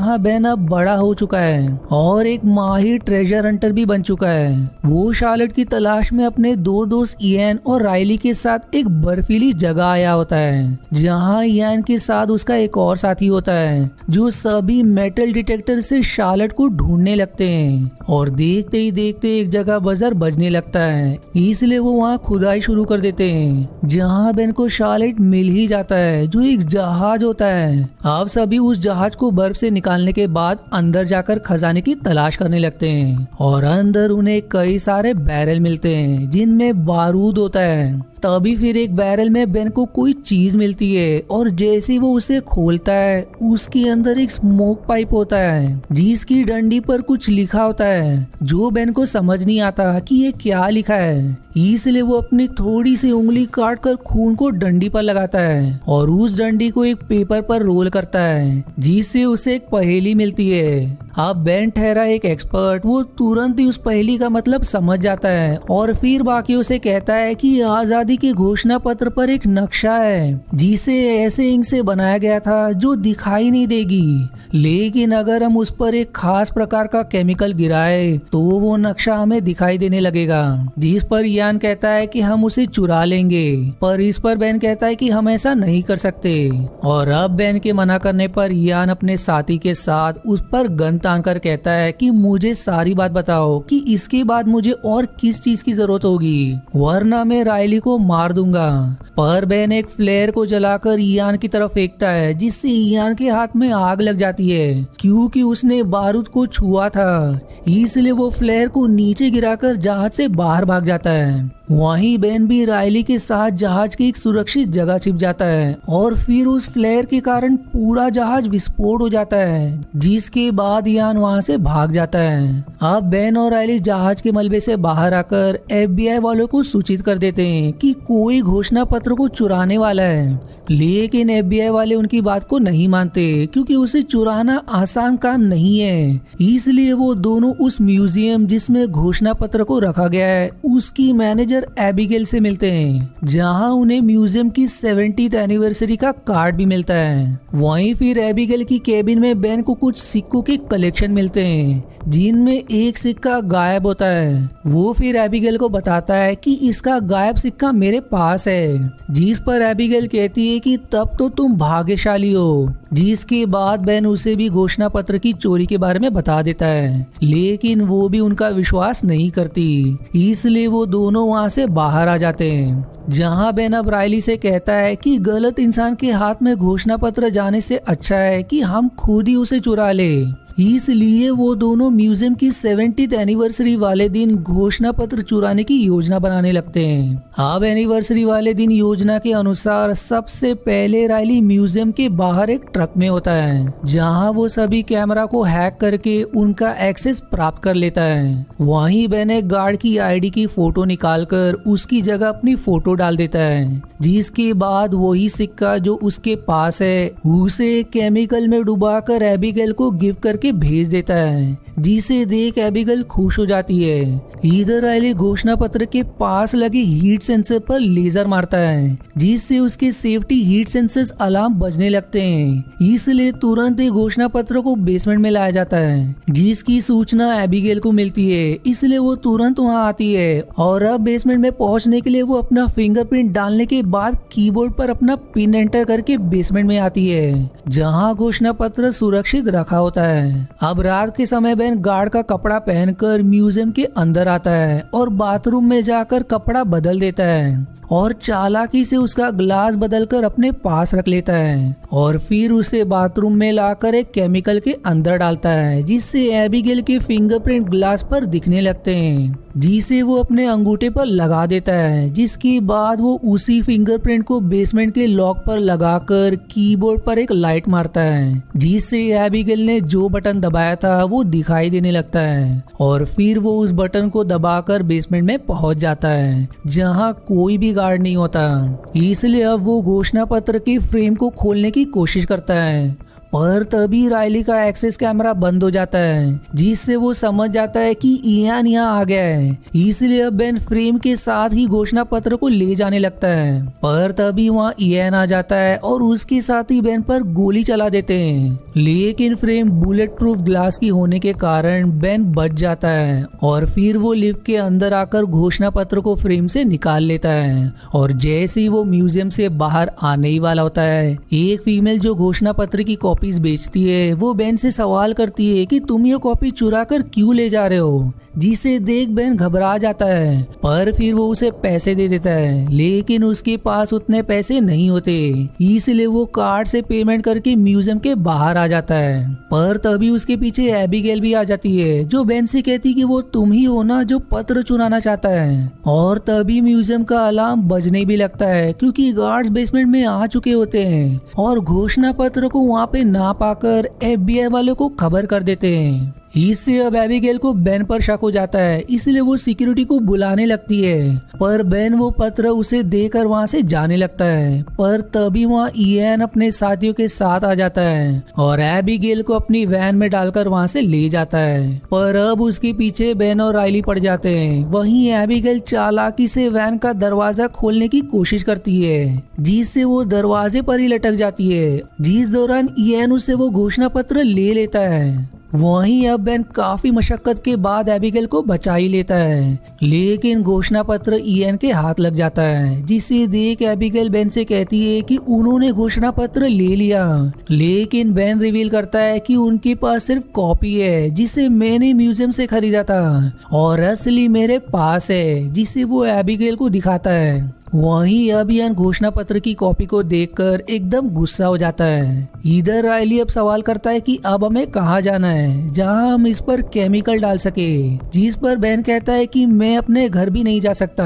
जहाँ बेन अब बड़ा हो चुका है और एक माहिर ट्रेजर हंटर भी बन चुका है। वो शार्लेट की तलाश में अपने दो दोस्त इयान और राइली के साथ एक बर्फीली जगह आया होता है, जहाँ इयान के साथ उसका एक और साथी होता है जो सभी मेटल डिटेक्टर से शार्लेट को ढूंढने लगते हैं। और देखते ही देखते एक जगह बजर बजने लगता है, इसलिए वो वहाँ खुदाई शुरू कर देते हैं, जहाँ बेन को शार्लेट मिल ही जाता है जो एक जहाज होता है। अब सभी उस जहाज को बर्फ से निकालने के बाद अंदर जाकर खजाने की तलाश करने लगते हैं और अंदर उन्हें कई सारे बैरल मिलते हैं जिनमें बारूद होता है। तभी फिर एक बैरल में बेन को कोई चीज मिलती है और जैसे वो उसे खोलता है उसके अंदर एक स्मोक पाइप होता है जिसकी डंडी पर कुछ लिखा होता है जो बेन को समझ नहीं आता कि ये क्या लिखा है। इसलिए वो अपनी थोड़ी सी उंगली काट कर खून को डंडी पर लगाता है और उस डंडी को एक पेपर पर रोल करता है जिससे उसे एक पहेली मिलती है। अब बेन ठहरा एक एक्सपर्ट, वो तुरंत ही उस पहेली का मतलब समझ जाता है और फिर बाकियों से कहता है कि आजादी के घोषणा पत्र पर एक नक्शा है जिसे ऐसे इंक से बनाया गया था जो दिखाई नहीं देगी, लेकिन अगर हम उस पर एक खास प्रकार का केमिकल गिराए तो वो नक्शा हमें दिखाई देने लगेगा। जिस पर इयान कहता है कि हम उसे चुरा लेंगे, पर इस पर बेन कहता है कि हम ऐसा नहीं कर सकते। और अब बेन के मना करने पर इयान अपने साथी के साथ उस पर गन तान कर कहता है कि मुझे सारी बात बताओ कि इसके बाद मुझे और किस चीज की जरूरत होगी, वरना मैं राइली को मार दूंगा। पर बेन एक फ्लेयर को जलाकर इयान की तरफ फेंकता है जिससे इयान के हाथ में आग लग जाती है क्योंकि उसने बारूद को छुआ था, इसलिए वो फ्लेयर को नीचे गिराकर जहाज से बाहर भाग जाता है। वहीं बेन भी राइली के साथ जहाज की एक सुरक्षित जगह छिप जाता है और फिर उस फ्लेयर के कारण पूरा जहाज विस्फोट हो जाता है, जिसके बाद इयान वहां से भाग जाता है। अब बेन और राइली जहाज के मलबे से बाहर आकर FBI वालों को सूचित कर देते हैं कि कोई घोषणा पत्र को चुराने वाला है, लेकिन FBI वाले उनकी बात को नहीं मानते क्योंकि उसे चुराना आसान काम नहीं है। इसलिए वो दोनों उस म्यूजियम जिसमें घोषणा पत्र को रखा गया है उसकी मैनेजर एबिगेल से मिलते हैं, जहां उन्हें म्यूजियम की 70th एनिवर्सरी का कार्ड भी मिलता है। वहीं फिर एबिगेल की केबिन में बेन को कुछ सिक्कों के कलेक्शन मिलते हैं जिनमें एक सिक्का गायब होता है। वो फिर एबिगेल को बताता है कि इसका गायब सिक्का मेरे पास है, जिस पर एबिगेल कहती है कि तब तो तुम भाग्यशाली हो। जिसके बाद बेन उसे भी घोषणा पत्र की चोरी के बारे में बता देता है, लेकिन वो भी उनका विश्वास नहीं करती, इसलिए वो दोनों वहां से बाहर आ जाते हैं। जहां बेन अब राइली से कहता है कि गलत इंसान के हाथ में घोषणा पत्र जाने से अच्छा है कि हम खुद ही उसे चुरा ले। इसलिए वो दोनों म्यूजियम की 70th एनिवर्सरी वाले दिन घोषणा पत्र चुराने की योजना बनाने लगते हैं। अब एनिवर्सरी वाले दिन योजना के अनुसार सबसे पहले राइली म्यूजियम के बाहर एक ट्रक में होता है, जहां वो सभी कैमरा को हैक करके उनका एक्सेस प्राप्त कर लेता है। वहीं बेन एक गार्ड की ID की फोटो निकालकर उसकी जगह अपनी फोटो डाल देता है, जिसके बाद वही सिक्का जो उसके पास है उसे केमिकल में डुबाकर एबिगेल को गिफ्ट करके भेज देता है, जिसे देख एबिगेल खुश हो जाती है। इधर राइली घोषणा पत्र के पास लगे हीट सेंसर पर लेजर मारता है, जिससे उसके सेफ्टी हीट सेंसर्स अलार्म बजने लगते हैं। इसलिए तुरंत ही घोषणा पत्र को बेसमेंट में लाया जाता है, जिसकी सूचना एबिगेल को मिलती है, इसलिए वो तुरंत वहां आती है। और अब बेसमेंट में पहुंचने के लिए वो अपना फिंगरप्रिंट डालने के बाद कीबोर्ड पर अपना पिन एंटर करके बेसमेंट में आती है, जहां घोषणा पत्र सुरक्षित रखा होता है। अब रात के समय बेन गार्ड का कपड़ा पहनकर म्यूजियम के अंदर आता है और बाथरूम में जाकर कपड़ा बदल देता है और चालाकी से उसका ग्लास बदलकर अपने पास रख लेता है और फिर उसे बाथरूम में लाकर एक केमिकल के अंदर डालता है, जिससे एबिगेल के फिंगरप्रिंट ग्लास पर दिखने लगते हैं, जिसे वो अपने अंगूठे पर लगा देता है। जिसके बाद वो उसी फिंगरप्रिंट को बेसमेंट के लॉक पर लगाकर कीबोर्ड पर एक लाइट मारता है, जिससे एबिगेल ने जो बटन दबाया था वो दिखाई देने लगता है और फिर वो उस बटन को दबाकर बेसमेंट में पहुंच जाता है, जहां कोई भी गार्ड नहीं होता। इसलिए अब वो घोषणा पत्र के फ्रेम को खोलने की कोशिश करता है, पर तभी रायली का एक्सेस कैमरा बंद हो जाता है, जिससे वो समझ जाता है कि इयान यहाँ आ गया है। इसलिए अब बेन फ्रेम के साथ ही घोषणा पत्र को ले जाने लगता है, पर तभी वहाँ इयान आ जाता है और उसके साथ ही बेन पर गोली चला देते हैं। लेकिन फ्रेम बुलेट प्रूफ ग्लास की होने के कारण बेन बच जाता है और फिर वो लिफ्ट के अंदर आकर घोषणा पत्र को फ्रेम से निकाल लेता है। और जैसे ही वो म्यूजियम से बाहर आने ही वाला होता है, एक फीमेल जो घोषणा पत्र की कॉपीज बेचती है वो बेन से सवाल करती है कि तुम ये कॉपी चुरा कर क्यों ले जा रहे हो, जिसे देख बेन घबरा जाता है। पर फिर वो उसे पैसे दे देता है, लेकिन उसके पास उतने पैसे नहीं होते, इसलिए वो कार्ड से पेमेंट करके म्यूजियम के बाहर आ जाता है। पर तभी उसके पीछे एबिगेल भी आ जाती है, जो बेन से कहती कि वो तुम ही हो ना जो पत्र चुराना चाहता है। और तभी म्यूजियम का अलार्म बजने भी लगता है, क्योंकि गार्ड्स बेसमेंट में आ चुके होते हैं और घोषणा पत्र को वहाँ पे ना पाकर FBI वालों को खबर कर देते हैं। इससे अब एबिगेल को बेन पर शक हो जाता है, इसलिए वो सिक्योरिटी को बुलाने लगती है। पर बेन वो पत्र उसे देकर वहाँ से जाने लगता है। पर तभी वहाँ इयान अपने साथियों के साथ आ जाता है और एबिगेल को अपनी वैन में डालकर वहाँ से ले जाता है। पर अब उसके पीछे बेन और रायली पड़ जाते हैं। वहीं एबिगेल चालाकी से वैन का दरवाजा खोलने की कोशिश करती है, जिससे वो दरवाजे पर ही लटक जाती है, जिस दौरान इयान उससे वो घोषणा पत्र ले लेता है। वहीं अब बेन काफी मशक्कत के बाद एबिगेल को बचा ही लेता है, लेकिन घोषणा पत्र इयान के हाथ लग जाता है, जिसे देख एबिगेल बेन से कहती है कि उन्होंने घोषणा पत्र ले लिया। लेकिन बेन रिवील करता है कि उनके पास सिर्फ कॉपी है, जिसे मैंने म्यूजियम से खरीदा था, और असली मेरे पास है, जिसे वो एबिगेल को दिखाता है। वहीं अब इयान घोषणा पत्र की कॉपी को देखकर एकदम गुस्सा हो जाता है। इधर रायली अब सवाल करता है कि अब हमें कहाँ जाना है जहाँ हम इस पर केमिकल डाल सके, जिस पर बेन कहता है कि मैं अपने घर भी नहीं जा सकता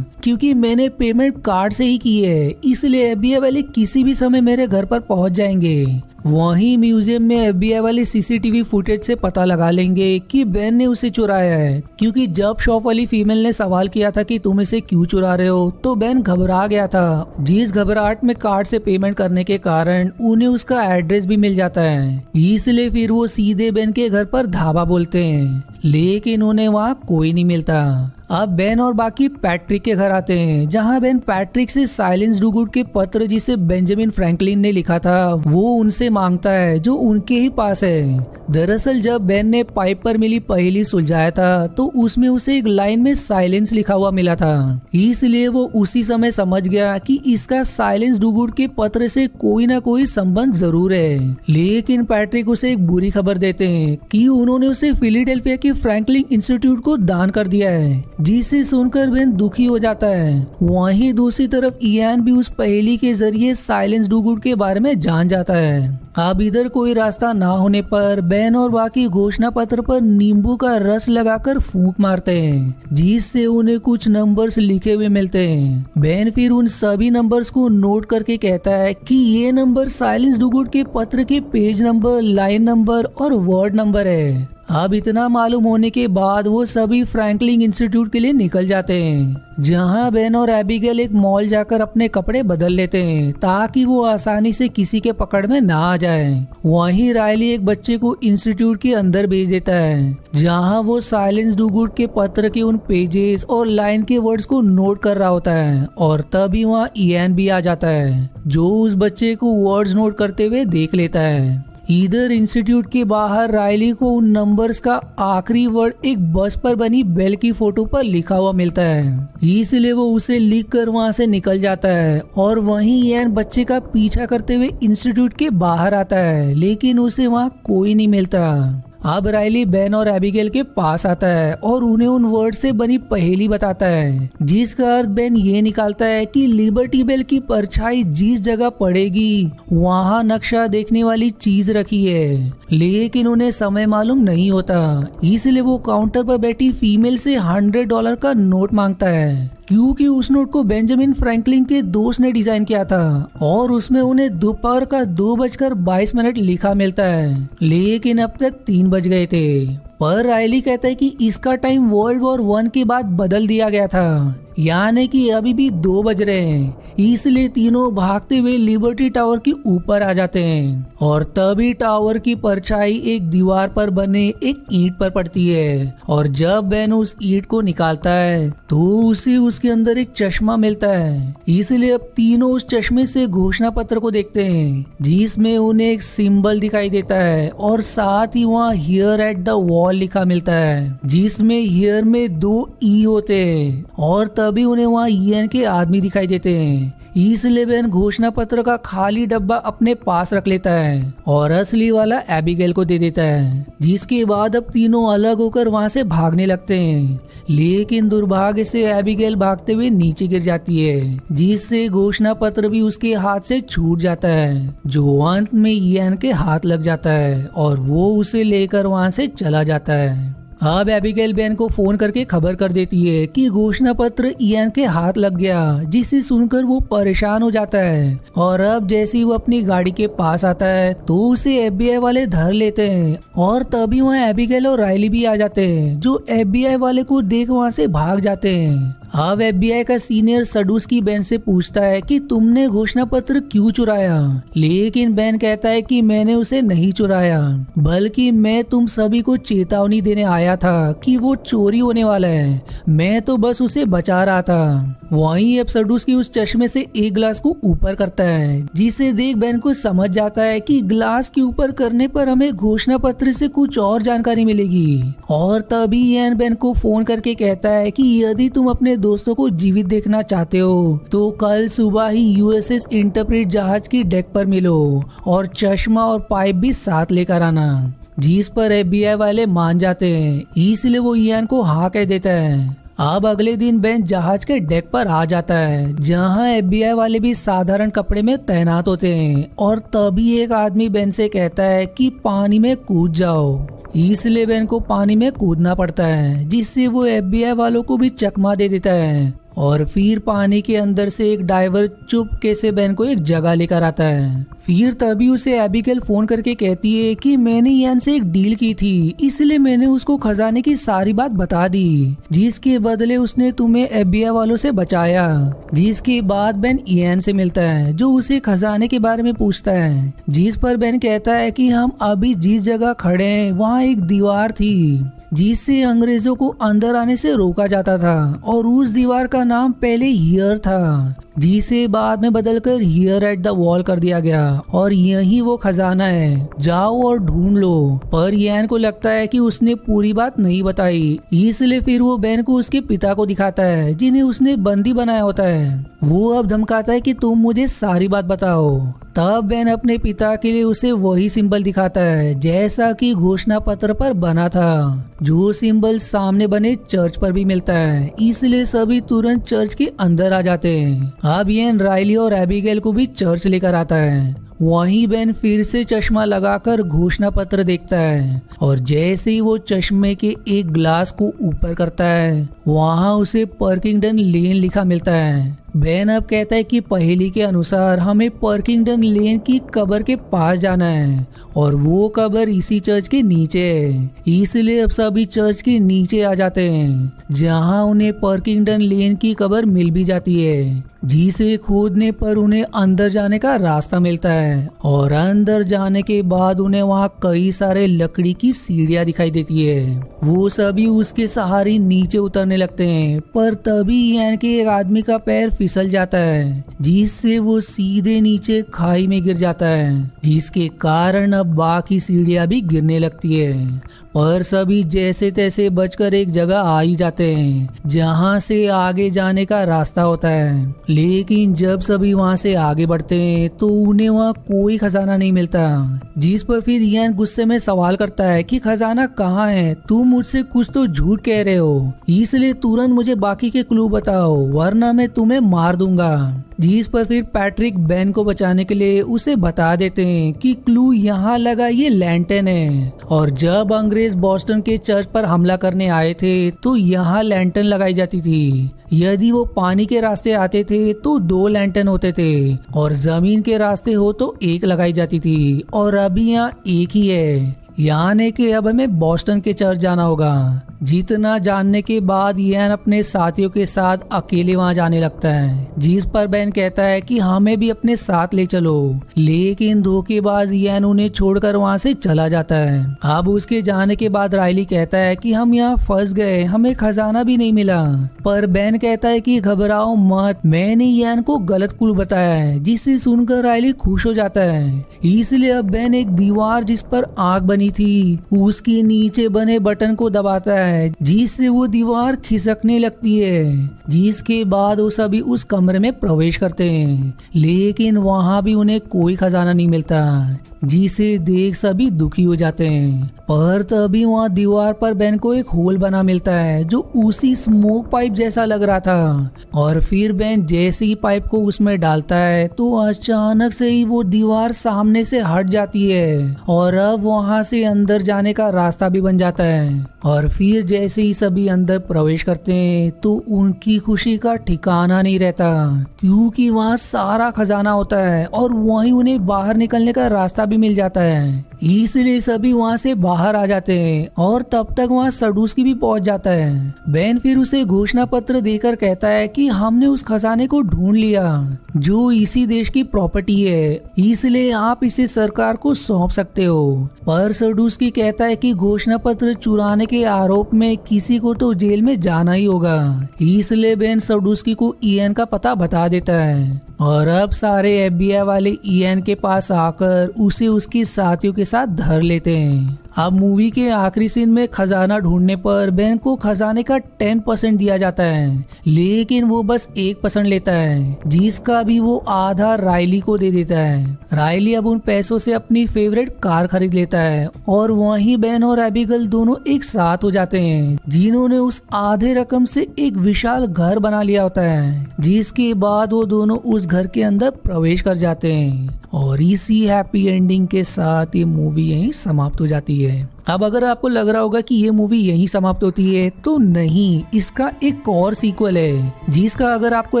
क्योंकि मैंने पेमेंट कार्ड से ही की है, इसलिए FBI वाले किसी भी समय मेरे घर पर पहुंच जाएंगे। वहीं म्यूजियम में FBI वाले CCTV फुटेज से पता लगा लेंगे कि बेन ने उसे चुराया है, क्योंकि जब शॉप वाली फीमेल ने सवाल किया था कि तुम इसे क्यों चुरा रहे हो, तो बेन घबरा गया था, जिस घबराहट में कार्ड से पेमेंट करने के कारण उन्हें उसका एड्रेस भी मिल जाता है। इसलिए फिर वो सीधे बेन के घर पर धावा बोलते हैं, लेकिन उन्हें वहाँ कोई नहीं मिलता। अब बेन और बाकी पैट्रिक के घर आते हैं, जहां बेन पैट्रिक से साइलेंस डूगुड के पत्र जिसे बेंजामिन फ्रैंकलिन ने लिखा था वो उनसे मांगता है, जो उनके ही पास है। दरअसल जब बेन ने पाइप पर मिली पहेली सुलझाया था तो उसमें उसे एक लाइन में साइलेंस लिखा हुआ मिला था, इसलिए वो उसी समय समझ गया कि इसका साइलेंस डूगुड के पत्र से कोई ना कोई संबंध जरूर है। लेकिन पैट्रिक उसे एक बुरी खबर देते हैं कि उन्होंने उसे फिलाडेल्फिया के फ्रैंकलिन इंस्टीट्यूट को दान कर दिया है, जिसे सुनकर बेन दुखी हो जाता है। वहीं दूसरी तरफ इयान भी उस पहेली के जरिए साइलेंस डूगुड के बारे में जान जाता है। अब इधर कोई रास्ता ना होने पर बेन और बाकी घोषणा पत्र पर नींबू का रस लगाकर फूंक मारते हैं, जिससे उन्हें कुछ नंबर्स लिखे हुए मिलते हैं। बेन फिर उन सभी नंबर्स को नोट करके कहता है कि ये नंबर साइलेंस डूगुड के पत्र के पेज नंबर, लाइन नंबर और वर्ड नंबर है। अब इतना मालूम होने के बाद वो सभी फ्रैंकलिन इंस्टीट्यूट के लिए निकल जाते हैं, जहां बेन और एबिगेल एक मॉल जाकर अपने कपड़े बदल लेते हैं ताकि वो आसानी से किसी के पकड़ में ना आ जाए। वहीं रायली एक बच्चे को इंस्टीट्यूट के अंदर भेज देता है, जहां वो साइलेंस डूगुड के पत्र के उन पेजेस और लाइन के वर्ड्स को नोट कर रहा होता है। और तभी वहाँ इयान भी आ जाता है, जो उस बच्चे को वर्ड्स नोट करते हुए देख लेता है। इधर इंस्टीट्यूट के बाहर रायली को उन नंबर्स का आखिरी वर्ड एक बस पर बनी बेल की फोटो पर लिखा हुआ मिलता है, इसलिए वो उसे लिख कर वहाँ से निकल जाता है। और वहीं इयान बच्चे का पीछा करते हुए इंस्टीट्यूट के बाहर आता है, लेकिन उसे वहाँ कोई नहीं मिलता। अब रायली बेन और एबिगेल के पास आता है और उन्हें उन वर्ड से बनी पहेली बताता है, जिसका अर्थ बेन ये निकालता है कि लिबर्टी बेल की परछाई जिस जगह पड़ेगी वहाँ नक्शा देखने वाली चीज रखी है, लेकिन उन्हें समय मालूम नहीं होता। इसलिए वो काउंटर पर बैठी फीमेल से $100 का नोट मांगता है, क्योंकि उस नोट को बेंजामिन फ्रैंकलिन के दोस्त ने डिजाइन किया था और उसमें उन्हें दोपहर का 2:22 लिखा मिलता है, लेकिन अब तक 3 बज गए थे। पर रायली कहता है कि इसका टाइम वर्ल्ड वॉर 1 के बाद बदल दिया गया था, यानी कि अभी भी 2 बज रहे हैं। इसलिए तीनों भागते हुए लिबर्टी टावर के ऊपर आ जाते हैं और तभी टावर की परछाई एक दीवार पर बने एक ईंट पर पड़ती है और जब बेन उस ईंट को निकालता है तो उसे उसके अंदर एक चश्मा मिलता है। इसलिए अब तीनों उस चश्मे से घोषणा पत्र को देखते हैं जिसमें उन्हें एक सिंबल दिखाई देता है और साथ ही वहाँ हियर एट द वॉल लिखा मिलता है जिसमें हियर में 2 ई होते हैं और तभी उन्हें वहाँ ईएन के आदमी दिखाई देते हैं। इसलिए बेन घोषणा पत्र का खाली डब्बा अपने पास रख लेता है और असली वाला एबिगेल को दे देता है, जिसके बाद अब तीनों अलग होकर वहाँ से भागने लगते हैं। लेकिन दुर्भाग्य से एबिगेल भागते हुए नीचे गिर जाती है जिससे घोषणा पत्र भी उसके हाथ से छूट जाता है जो अंत में ईएन के हाथ लग जाता है और वो उसे लेकर वहाँ से चला जाता है। अब एबिगेल बेन को फोन करके खबर कर देती है कि घोषणा पत्र ईएन के हाथ लग गया, जिसे सुनकर वो परेशान हो जाता है और अब जैसे ही वो अपनी गाड़ी के पास आता है तो उसे एफबीआई वाले धर लेते हैं और तभी वहाँ एबिगेल और राइली भी आ जाते हैं जो एफबीआई वाले को देख वहाँ से भाग जाते हैं। अब एफबीआई का सीनियर सडुस्की बेन से पूछता है कि तुमने घोषणा पत्र क्यों चुराया, लेकिन बेन कहता है कि मैंने उसे नहीं चुराया बल्कि मैं तुम सभी को चेतावनी देने आया था कि वो चोरी होने वाला है, मैं तो बस उसे बचा रहा था। वहीं अब सडुस्की उस चश्मे से एक ग्लास को ऊपर करता है जिसे देख बेन को समझ जाता है कि ग्लास के ऊपर करने पर हमें घोषणा पत्र से कुछ और जानकारी मिलेगी और तभी ईएन बेन को फोन करके कहता है कि यदि तुम अपने दोस्तों को जीवित देखना चाहते हो तो कल सुबह ही यूएसएस इंटरप्रेट जहाज की डेक पर मिलो और चश्मा और पाइप भी साथ लेकर आना। जिस पर एफबीआई वाले मान जाते हैं, इसलिए वो ईएन को हाँ कह देता है। अब अगले दिन बेन जहाज के डेक पर आ जाता है जहां एफबीआई वाले भी साधारण कपड़े में तैनात होते हैं और तभी एक आदमी बेन से कहता है कि पानी में कूद जाओ। इसलिए बेन को पानी में कूदना पड़ता है जिससे वो एफबीआई वालों को भी चकमा दे देता है और फिर पानी के अंदर से एक डाइवर चुपके से बेन को एक जगह लेकर आता है। फिर तभी उसे एबिगेल फोन करके कहती है कि मैंने ईएन से एक डील की थी, इसलिए मैंने उसको खजाने की सारी बात बता दी जिसके बदले उसने तुम्हें एफबीआई वालों से बचाया। जिसके बाद बेन ईएन से मिलता है जो उसे खजाने के बारे में पूछता है, जिस पर बेन कहता है कि हम अभी जिस जगह खड़े हैं वहाँ एक दीवार थी जिससे अंग्रेजों को अंदर आने से रोका जाता था और उस दीवार का नाम पहले हियर था जिसे बाद में बदलकर हियर एट द वॉल कर दिया गया और यही वो खजाना है, जाओ और ढूंढ लो। पर ईएन को लगता है कि उसने पूरी बात नहीं बताई, इसलिए फिर वो बेन को उसके पिता को दिखाता है जिन्हें उसने बंदी बनाया होता है। वो अब धमकाता है कि तुम मुझे सारी बात बताओ। तब बेन अपने पिता के लिए उसे वही सिंबल दिखाता है जैसा कि घोषणा पत्र पर बना था, जो सिंबल सामने बने चर्च पर भी मिलता है। इसलिए सभी तुरंत चर्च के अंदर आ जाते हैं। अब ईएन राइली और एबिगेल को भी चर्च लेकर आता है। वहीं बेन फिर से चश्मा लगाकर घोषणा पत्र देखता है और जैसे ही वो चश्मे के एक ग्लास को ऊपर करता है वहाँ उसे पर्किंगटन लेन लिखा मिलता है। बेन अब कहता है कि पहेली के अनुसार हमें पर्किंगटन लेन की कब्र के पास जाना है और वो कब्र इसी चर्च के नीचे है। इसलिए अब सभी चर्च के नीचे आ जाते हैं जहाँ उन्हें पर्किंगटन लेन की कब्र मिल भी जाती है, जिसे खोदने पर उन्हें अंदर जाने का रास्ता मिलता है और अंदर जाने के बाद उन्हें वहाँ कई सारे लकड़ी की सीढ़ियाँ दिखाई देती है। वो सभी उसके सहारे नीचे उतरने लगते हैं, पर तभी ईएन के एक आदमी का पैर फिसल जाता है जिससे वो सीधे नीचे खाई में गिर जाता है, जिसके कारण अब बाकी सीढ़ियाँ भी गिरने लगती है। पर सभी जैसे तैसे बचकर एक जगह आ ही जाते हैं जहाँ से आगे जाने का रास्ता होता है। लेकिन जब सभी वहाँ से आगे बढ़ते हैं तो उन्हें वहाँ कोई खजाना नहीं मिलता, जिस पर फिर ईएन गुस्से में सवाल करता है कि खजाना कहाँ है, तुम मुझसे कुछ तो झूठ कह रहे हो, इसलिए तुरंत मुझे बाकी के क्लू बताओ वरना मैं तुम्हें मार दूंगा। जिस पर फिर पैट्रिक बेन को बचाने के लिए उसे बता देते हैं कि क्लू यहाँ लगा ये लैंटर्न है और जब अंग्रेज बॉस्टन के चर्च पर हमला करने आए थे तो यहाँ लैंटर्न लगाई जाती थी। यदि वो पानी के रास्ते आते थे तो 2 लैंटर्न होते थे और जमीन के रास्ते हो तो 1 लगाई जाती थी और अभी यहाँ 1 ही है। यानी कि अब हमें बॉस्टन के चर्च जाना होगा। जितना जानने के बाद ईएन अपने साथियों के साथ अकेले वहां जाने लगता है, जिस पर बेन कहता है कि हमें भी अपने साथ ले चलो, लेकिन धोखेबाज ईएन उन्हें छोड़कर वहां से चला जाता है। अब उसके जाने के बाद राइली कहता है कि हम यहाँ फंस गए, हमें खजाना भी नहीं मिला। पर बेन कहता है कि घबराओ मत, मैंने ईएन को गलत क्लू बताया है, जिसे सुनकर राइली खुश हो जाता है। इसलिए अब बेन एक दीवार जिस पर आग बनी थी उसके नीचे बने बटन को दबाता है, जिससे वो दीवार खिसकने लगती है। जिसके बाद वो सभी उस कमरे में प्रवेश करते हैं, लेकिन वहां भी उन्हें कोई खजाना नहीं मिलता, जिसे देख सभी दुखी हो जाते हैं। पर तभी वहाँ दीवार पर बेन को एक होल बना मिलता है जो उसी स्मोक पाइप जैसा लग रहा था। और फिर बेन जैसे ही पाइप को उसमें डालता है तो अचानक से ही वो दीवार सामने से हट जाती है और अब वहाँ से अंदर जाने का रास्ता भी बन जाता है। और फिर जैसे ही सभी अंदर प्रवेश करते हैं तो उनकी खुशी का ठिकाना नहीं रहता, क्योंकि वहाँ सारा खजाना होता है और वहीं उन्हें बाहर निकलने का रास्ता भी मिल जाता है। इसलिए सभी वहाँ से बाहर आ जाते हैं और तब तक वहाँ सडूस्की भी पहुँच जाता है। बेन फिर उसे घोषणा पत्र देकर कहता है कि हमने उस खजाने को ढूंढ लिया जो इसी देश की प्रॉपर्टी है, इसलिए आप इसे सरकार को सौंप सकते हो। पर सडूस्की कहता है कि घोषणा पत्र चुराने के आरोप में किसी को तो जेल में जाना ही होगा, इसलिए बेन सडूस्की को ईएन का पता बता देता है। और अब सारे एफबीआई वाले ईएन के पास आकर उसे उसके साथियों के साथ धर लेते हैं। अब मूवी के आखिरी सीन में खजाना ढूंढने पर बेन को खजाने का 10% दिया जाता है, लेकिन वो बस 1% लेता है, जिसका भी वो आधा राइली को दे देता है। राइली अब उन पैसों से अपनी फेवरेट कार खरीद लेता है और वहीं बेन और एबिगेल दोनों एक साथ हो जाते हैं, जिन्होंने उस आधे रकम से एक विशाल घर बना लिया होता है। जिसके बाद वो दोनों उस घर के अंदर प्रवेश कर जाते हैं और इसी हैप्पी एंडिंग के साथ ये मूवी यहीं समाप्त हो जाती है। अब अगर आपको लग रहा होगा कि ये मूवी यहीं समाप्त होती है, तो नहीं, इसका एक और सीक्वल है, जिसका अगर आपको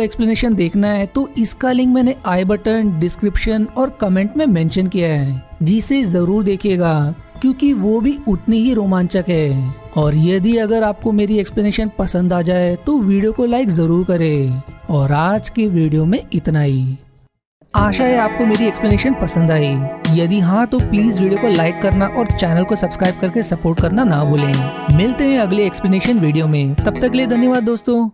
एक्सप्लेनेशन देखना है तो इसका लिंक मैंने आई बटन, डिस्क्रिप्शन और कमेंट में मेंशन किया है, जिसे जरूर देखिएगा क्योंकि वो भी उतनी ही रोमांचक है। और यदि अगर आपको मेरी एक्सप्लेनेशन पसंद आ जाए तो वीडियो को लाइक जरूर करें। और आज के वीडियो में इतना ही। आशा है आपको मेरी एक्सप्लेनेशन पसंद आई। यदि हाँ तो प्लीज वीडियो को लाइक करना और चैनल को सब्सक्राइब करके सपोर्ट करना ना भूलें। मिलते हैं अगले एक्सप्लेनेशन वीडियो में, तब तक के लिए धन्यवाद दोस्तों।